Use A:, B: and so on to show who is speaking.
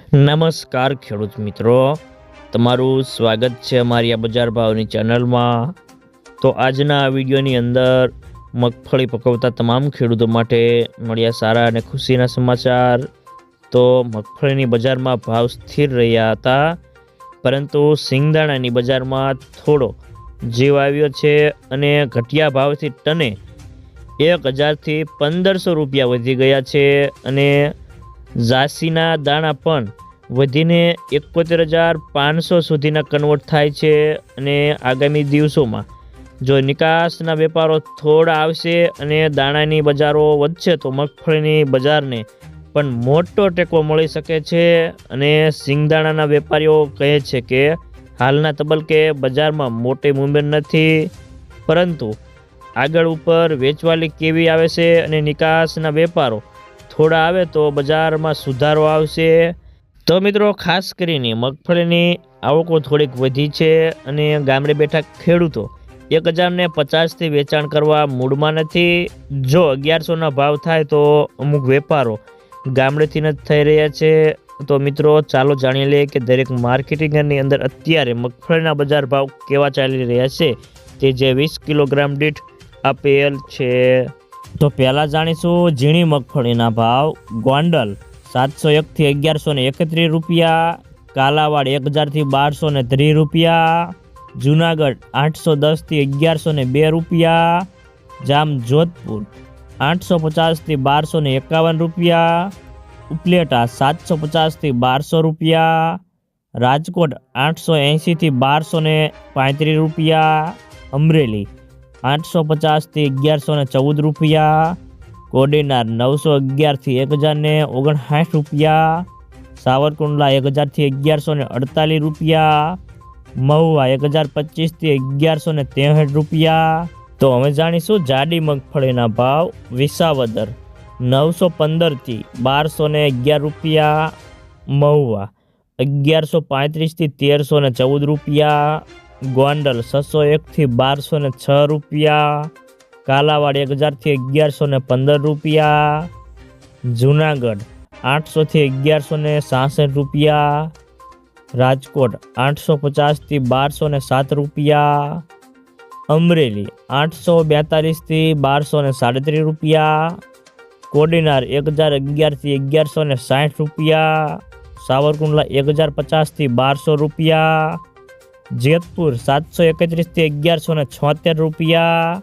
A: નમસ્કાર ખેડૂત મિત્રો, તમારું સ્વાગત છે અમારી આ બજાર ભાવની ચેનલમાં। તો આજના વિડીયોની અંદર મગફળી પકવતા તમામ ખેડૂતો માટે મળ્યા સારા અને ખુશીના સમાચાર। તો મગફળીની બજારમાં ભાવ સ્થિર રહ્યા હતા, પરંતુ સિંગદાણાની બજારમાં થોડો જીવ આવ્યો છે અને ઘટિયા ભાવથી ટને 1000 થી 1500 રૂપિયા વધી ગયા છે અને જાસીના દાણા પણ વધીને 71,500 સુધીના કન્વર્ટ થાય છે અને આગામી દિવસોમાં જો નિકાસના વેપારો થોડા આવશે અને દાણાની બજારો વધશે તો મગફળીની બજારને પણ મોટો ટેકો મળી શકે છે। અને સિંગદાણાના વેપારીઓ કહે છે કે હાલના તબક્કે બજારમાં મોટી મૂવમેન્ટ નથી, પરંતુ આગળ ઉપર વેચવાલી કેવી આવે છે અને નિકાસના વેપારો થોડા આવે તો બજારમાં સુધારો આવશે। તો મિત્રો, ખાસ કરીને મગફળીની આવકો થોડીક વધી છે અને ગામડે બેઠા ખેડૂતો 1050થી વેચાણ કરવા મૂડમાં નથી। જો 1100ના ભાવ થાય તો અમુક વેપારો ગામડેથી જ થઈ રહ્યા છે। તો મિત્રો, ચાલો જાણી લઈએ કે દરેક માર્કેટિંગની અંદર અત્યારે મગફળીના બજાર ભાવ કેવા ચાલી રહ્યા છે, તે જે 20 કિલોગ્રામ દીઠ આપેલ છે। તો પહેલાં જાણીશું ઝીણી મગફળીના ભાવ। ગોંડલ 701 થી 1131 રૂપિયા, કાલાવાડ 1000 થી 1230 રૂપિયા, જુનાગઢ 810 થી 1102 રૂપિયા, જામજોધપુર 850 થી 1251 રૂપિયા, ઉપલેટા 750 થી 1200 રૂપિયા, રાજકોટ 880 થી 1235 રૂપિયા, અમરેલી 850 થી 1114 રૂપિયા, કોડીનાર 911 થી 1059 રૂપિયા, સાવરકુંડલા 1000 થી 1148 રૂપિયા, મહુવા 1025 થી 1163 રૂપિયા। તો હવે જાણીશું જાડી મગફળીના ભાવ। વિસાવદર 915 થી 1211 રૂપિયા, મહુવા 1135 થી 1314 રૂપિયા, ગોંડલ 601 થી 1206 રૂપિયા, કાલાવાડ 1000 થી 1115 રૂપિયા, જુનાગઢ 800 થી 1166 રૂપિયા, રાજકોટ 850 થી 1207 રૂપિયા, અમરેલી 842 થી 1237 રૂપિયા, કોડીનાર 1011 થી 1160 રૂપિયા, સાવરકુંડલા 1050 થી 1200 રૂપિયા, જેતપુર 731 થી 1176 રૂપિયા,